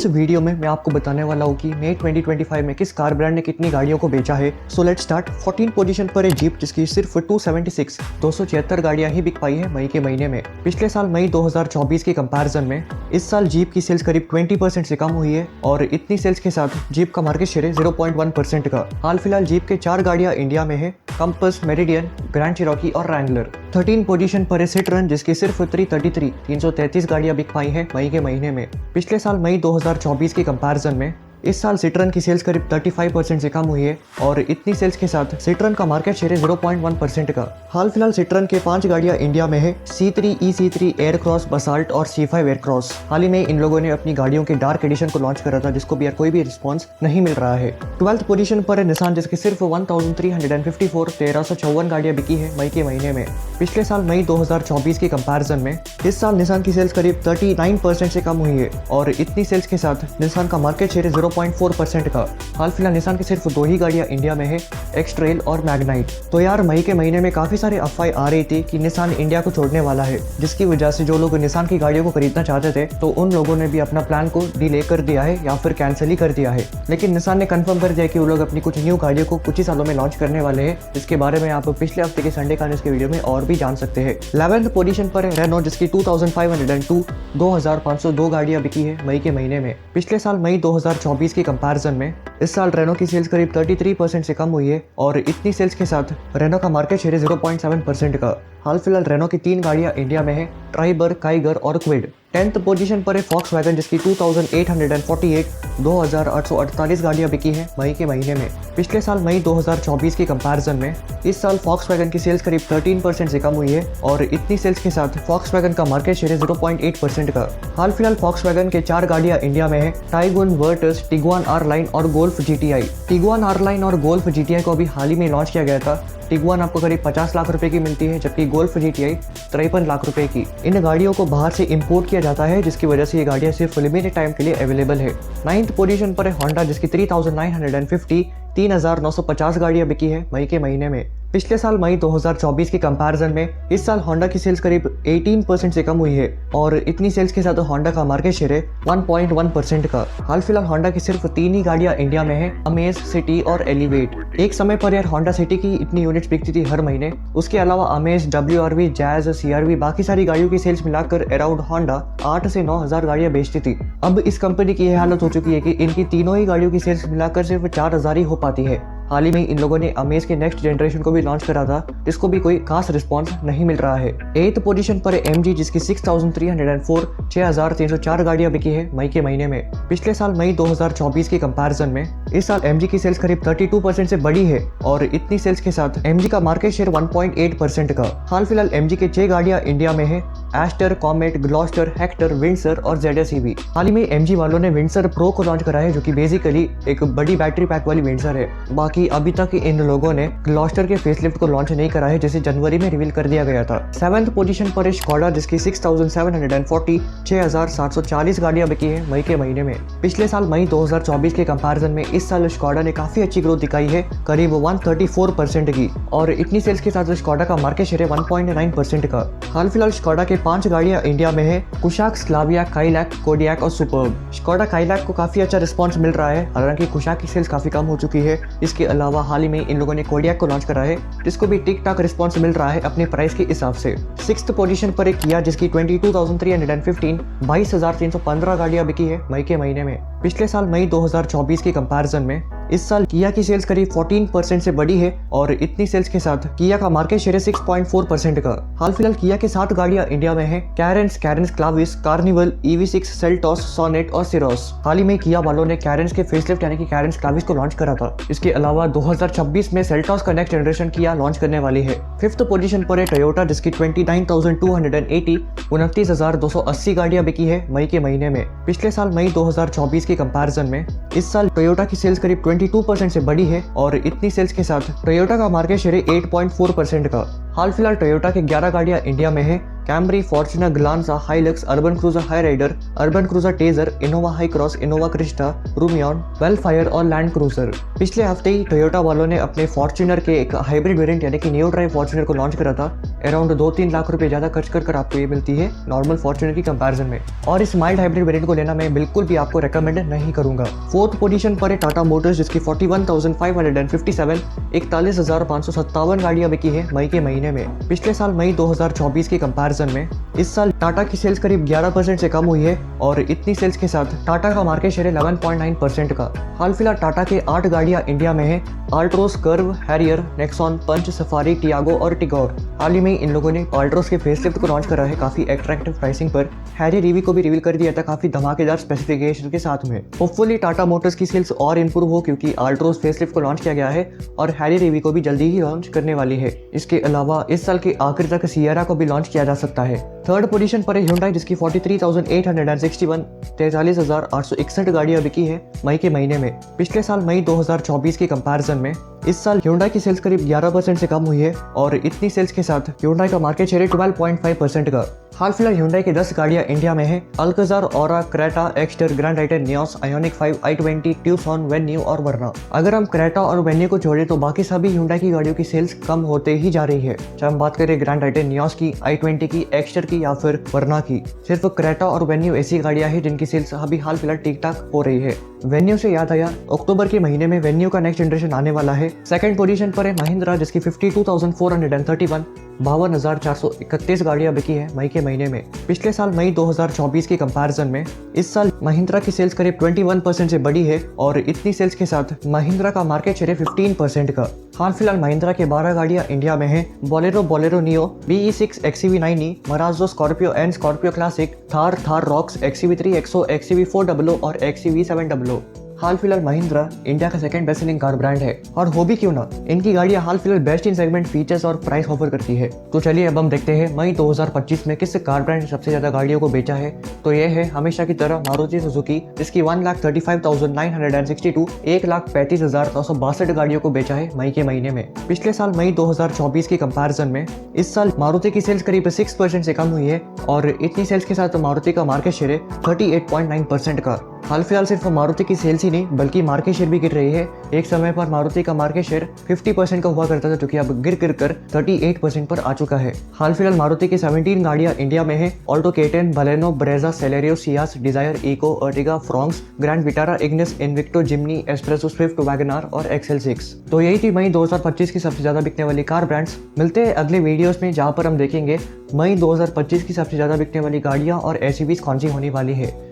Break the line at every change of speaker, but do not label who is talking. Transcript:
इस वीडियो में मैं आपको बताने वाला हूँ कि मई 2025 में किस कार ब्रांड ने कितनी गाड़ियों को बेचा है। So let's start. 14 पोजीशन पर है जीप, जिसकी सिर्फ 276 गाड़ियां ही बिक पाई है मई के महीने में। पिछले साल मई 2024 के कंपैरिजन में इस साल जीप की सेल्स करीब 20% से कम हुई है और इतनी सेल्स के साथ जीप का मार्केट शेयर है 0.1% का। हाल फिलहाल जीप के 4 गाड़ियां इंडिया में है, कंपस, मेरिडियन, ग्रैंड चिरोकी और रैंगलर। 13 पोजीशन पर है सिट्रन, जिसकी सिर्फ 333 गाड़ियां बिक पाई हैं मई के महीने में। पिछले साल मई 2024 के कंपैरिजन में इस साल सिट्रन की सेल्स करीब 35% से कम हुई है और इतनी सेल्स के साथ सिट्रन का मार्केट शेयर है 0.1% का। हाल फिलहाल सिट्रन के 5 गाड़ियां इंडिया में है, C3, E-C3, एयरक्रॉस, बसाल्ट और C5 एयरक्रॉस। हाल ही में इन लोगों ने अपनी गाड़ियों के डार्क एडिशन को लॉन्च करा था, जिसको भी यार कोई भी रिस्पॉन्स नहीं मिल रहा है। 12th पोजीशन पर है निसान, जिसकी सिर्फ 1354 गाड़ियां बिकी है मई के महीने में। पिछले साल मई 2024 के कंपैरिजन में इस साल निसान की सेल्स करीब 39% से कम हुई है और इतनी सेल्स के साथ निसान का मार्केट शेयर है 0.4% का। हाल फिलहाल निसान की सिर्फ 2 ही गाड़ियां इंडिया में है, एक्स-ट्रेल और मैग्नाइट। तो यार मई के महीने में काफी सारे अफवाहें आ रही थी कि निसान इंडिया को छोड़ने वाला है, जिसकी वजह से जो लोग निसान की गाड़ियों को खरीदना चाहते थे तो उन लोगों ने भी अपना प्लान को डिले कर दिया है या फिर कैंसिल ही कर दिया है। लेकिन निसान ने कंफर्म कर दिया कि वो लोग अपनी कुछ न्यू गाड़ियों को कुछ ही सालों में लॉन्च करने वाले हैं, जिसके बारे में आप पिछले हफ्ते के संडे का के वीडियो में और भी जान सकते हैं। 11th पोजीशन पर है रेनो, जिसकी 2502 गाड़ियां बिकी है मई के महीने में। पिछले साल मई 2024 के कंपैरिजन में इस साल रेनो की सेल्स करीब 33% से कम हुई है और इतनी सेल्स के साथ रेनो का मार्केट शेयर 0.7% का। हाल फिलहाल रेनो की 3 गाड़ियां इंडिया में है, ट्राइबर, काइगर और क्विड। 10th पोजीशन पर है फॉक्सवैगन, जिसकी 2848 गाड़ियां बिकी है मई के महीने में। पिछले साल मई 2024 के कंपैरिजन में इस साल फॉक्सवैगन की सेल्स करीब 13% से कम हुई है और इतनी सेल्स के साथ फॉक्सवैगन का मार्केट शेयर 0.8% का। हाल फिलहाल फॉक्सवैगन के 4 गाड़ियां इंडिया में है, Taigun, Virtus, Tiguan R line और Golf GTI। Tiguan R line और गोल्फ GTI को अभी हाल ही में लॉन्च किया गया था। टिगुआन आपको करीब 50 लाख रुपए की मिलती है, जबकि गोल्फ GTI 53 लाख रुपए की। इन गाड़ियों को बाहर से इंपोर्ट किया जाता है, जिसकी वजह से ये गाड़ियां सिर्फ लिमिटेड टाइम के लिए अवेलेबल है। 9th पोजीशन पर है होंडा, जिसकी 3950 गाड़ियां बिकी है मई के महीने में। पिछले साल मई 2024 के कंपैरिजन में इस साल होंडा की सेल्स करीब 18% से कम हुई है और इतनी सेल्स के साथ होंडा का मार्केट शेयर है 1.1% का। हाल फिलहाल होंडा की सिर्फ 3 ही गाड़ियां इंडिया में है, अमेज, सिटी और एलिवेट। एक समय पर यार होंडा सिटी की इतनी यूनिट्स बिकती थी हर महीने। उसके अलावा अमेज, WRV, जैज, CRV बाकी सारी गाड़ियों की सेल्स मिलाकर अराउंड होंडा 8 से 9 हजार गाड़ियां बेचती थी। अब इस कंपनी की यह हालत हो चुकी है कि इनकी तीनों ही गाड़ियों की सेल्स मिलाकर सिर्फ 4000 ही हो पाती है। हाल ही में इन लोगों ने अमेज के नेक्स्ट जनरेशन को भी लॉन्च करा था, जिसको भी कोई खास रिस्पांस नहीं मिल रहा है। 8th पोजीशन पर है MG, जिसकी 6304 गाड़ियां बिकी है मई के महीने में। पिछले साल मई 2024 के कंपैरिजन में इस साल MG की सेल्स करीब 32% से बढ़ी है और इतनी सेल्स के साथ MG का मार्केट शेयर 1.8% का। हाल फिलहाल MG के 6 गाड़ियां इंडिया में है, Astor, Comet, Gloster, Hector, Windsor और ZS EV। हाल ही में MG वालों ने विंडसर प्रो को लॉन्च करा है, जो कि बेसिकली एक बड़ी बैटरी पैक वाली विंडसर है। बाकी अभी तक इन लोगों ने ग्लॉस्टर के फेसलिफ्ट को लॉन्च नहीं करा है, जिसे जनवरी में रिवील कर दिया गया था। 7th पोजीशन पर है स्कोडा, जिसकी 6740 गाड़ियां बिकी है मई के महीने में। पिछले साल मई 2024 के कंपैरिजन में इस साल स्कोडा ने काफी अच्छी ग्रोथ दिखाई है, करीब 134% की, और इतनी सेल्स के साथ स्कोडा का मार्केट शेयर है 1.9% का। हाल फिलहाल स्कोडा के 5 गाड़ियां इंडिया में है, कुशाक, स्लाविया, काइलैक, कोडियाक और सुपर्ब। स्कोडा काइलैक को काफी अच्छा रिस्पॉन्स मिल रहा है, हालांकि कुशाक की सेल्स काफी कम हो चुकी है। इसके अलावा हाल ही में इन लोगों ने कोडियाक को लॉन्च करा है, जिसको भी ठीक ठाक रिस्पॉन्स मिल रहा है अपने प्राइस के हिसाब से। 6th पोजीशन पर एक किया, जिसकी 22,315 गाड़ियां बिकी है मई के महीने में। पिछले साल मई 2024 के कंपैरिजन में इस साल किया की सेल्स करीब 14% से बढ़ी है और इतनी सेल्स के साथ किया का मार्केट शेयर है 6.4% का। हाल फिलहाल किया के 7 गाड़ियां इंडिया में है, Carens, Clavis, Carnival, EV6, Seltos, Sonet और सिरोस। हाल ही में किया वालों ने कैरेंस के फेसलिफ्ट यानी कि कैरेंस क्लाविस को लॉन्च करा था। इसके अलावा 2026 में सेल्टॉस का नेक्स्ट जनरेशन किया लॉन्च करने वाली है। 5th पोजीशन पर है टोयोटा, जिसकी 29,280 गाड़ियां बिकी है मई के महीने में। पिछले साल मई 2024 के कंपैरिजन में इस साल टोयोटा की सेल्स करीब 22% से बढ़ी है और इतनी सेल्स के साथ टोयोटा का मार्केट शेयर है 8.4% का। हाल फिलहाल टोयोटा के 11 गाड़ियां इंडिया में है, Camry, Fortuner Glanza, Hilux, Urban Cruiser Hyryder, Urban Cruiser Taisor, Innova Hycross, Innova Crysta, Rumion, Vellfire और लैंड क्रूजर। पिछले हफ्ते ही टोयोटा वालों ने अपने फॉर्च्यूनर के एक हाइब्रिड वेरिएंट यानी कि न्यू ड्राइव फॉर्च्यूनर को लॉन्च करा था। अराउंड 2-3 लाख रुपए ज्यादा खर्च कर आपको ये मिलती है नॉर्मल फॉर्च्यूनर की कंपैरिजन में, और इस माइल्ड हाइब्रिड वेरिएंट को लेना मैं बिल्कुल भी आपको रेकमेंड नहीं करूंगा। फोर्थ पोजीशन पर है टाटा मोटर्स जिसकी 41,557 41,557 गाड़ियां बिकी है मई के महीने में। पिछले साल मई 2024 के कंपैरिजन में इस साल टाटा की सेल्स करीब 11% से कम हुई है, और इतनी सेल्स के साथ टाटा का मार्केट शेयर है 11.9% का। हाल फिलहाल टाटा के 8 गाड़ियां इंडिया में है, अल्ट्रोस, कर्व, हैरियर, नेक्सॉन, पंच, सफारी, टियागो और टिगोर। हाल ही में इन लोगों ने अल्ट्रोस के फेसलिफ्ट को लॉन्च करा है काफी अट्रैक्टिव प्राइसिंग पर। हैरियर ईवी को भी रिवील कर दिया था काफी धमाकेदार स्पेसिफिकेशन के साथ में। होपफुली टाटा मोटर्स की सेल्स और इंप्रूव हो, क्योंकि अल्ट्रोस फेसलिफ्ट को लॉन्च किया गया है और हैरियर ईवी को भी जल्दी ही लॉन्च करने वाली है। इसके अलावा इस साल के आखिर तक सियरा को भी लॉन्च किया जा सकता है। थर्ड पोजीशन पर है Hyundai जिसकी 43,861 43,861 गाड़ियां बिकी है मई के महीने में। पिछले साल मई 2024 के कंपैरिजन में इस साल Hyundai की सेल्स करीब 11% से कम हुई है, और इतनी सेल्स के साथ Hyundai का मार्केट शेयर है 12.5% का। हाल फिलहाल Hyundai की 10 गाड़ियां इंडिया में है, Alcazar, Aura, Creta, Exter, Grand राइडर, Nios, Ioniq 5, i20, Tucson, Venue और वर्ना। अगर हम क्रेटा और वेन्यू को जोड़े तो बाकी सभी Hyundai की गाड़ियों की सेल्स कम होते ही जा रही है। चाहे हम बात करें ग्रैंड राइडर, नियोस की, i20 की, एक्स्टर की या फिर वर्ना की। सिर्फ क्रेटा और वेन्यू ऐसी गाड़ियां हैं जिनकी सेल्स अभी हाल फिलहाल ठीक ठाक हो रही है। वेन्यू से याद आया, अक्टूबर के महीने में वेन्यू का नेक्स्ट जनरेशन आने वाला है। सेकंड पोजीशन पर है महिंद्रा जिसकी 52,431 52,431 गाड़ियां बिकी है मई के महीने में। पिछले साल मई 2024 के कंपैरिजन में इस साल महिंद्रा की सेल्स करीब 21% से बढ़ी है, और इतनी सेल्स के साथ महिंद्रा का मार्केट शेयर है 15% का। हाल फिलहाल महिंद्रा के 12 गाड़ियां इंडिया में है, Bolero Neo, BE6, XEV9e, Marazzo, Scorpio and Scorpio Classic, Thar Roxx, XEV3, XO, XEV400 और XEV700। हाल फिलहाल महिंद्रा इंडिया का second best selling car brand है, और हो भी क्यों ना, इनकी गाड़ियां हाल फिलहाल बेस्ट इन सेगमेंट फीचर्स और प्राइस ऑफर करती है। तो चलिए अब हम देखते हैं मई 2025 में किस कार ब्रांड ने सबसे ज्यादा गाड़ियों को बेचा है। तो ये है हमेशा की तरह मारुति सुजुकी जिसकी 1,35,962 1,35,962 गाड़ियों को बेचा है मई के महीने में। पिछले साल मई 2024 के कंपैरिजन में इस साल मारुति की सेल्स करीब 6% से कम हुई है, और इतनी सेल्स के साथ मारुति का मार्केट शेयर है 38.9% का। हाल फिलहाल सिर्फ मारुति की सेल्स ही नहीं बल्कि मार्केट शेयर भी गिर रही है। एक समय पर मारुति का मार्केट शेयर 50% का हुआ करता था, जो कि अब गिर कर 38% पर आ चुका है। हाल फिलहाल मारुति की 17 गाड़ियां इंडिया में है, Alto, K10, Baleno, Brezza, Celerio, Ciaz, Dzire, Eeco, Ertiga, Fronx, Grand Vitara, Ignis, Invicto, Jimny, S Presso, Swift, WagonR और XL6। तो यही थी मई 2025 की सबसे ज्यादा बिकने वाली कार ब्रांड्स। मिलते हैं अगले वीडियोस में जहां पर हम देखेंगे मई 2025 की सबसे ज्यादा बिकने वाली गाड़ियां और SUVs कौन सी होने वाली है।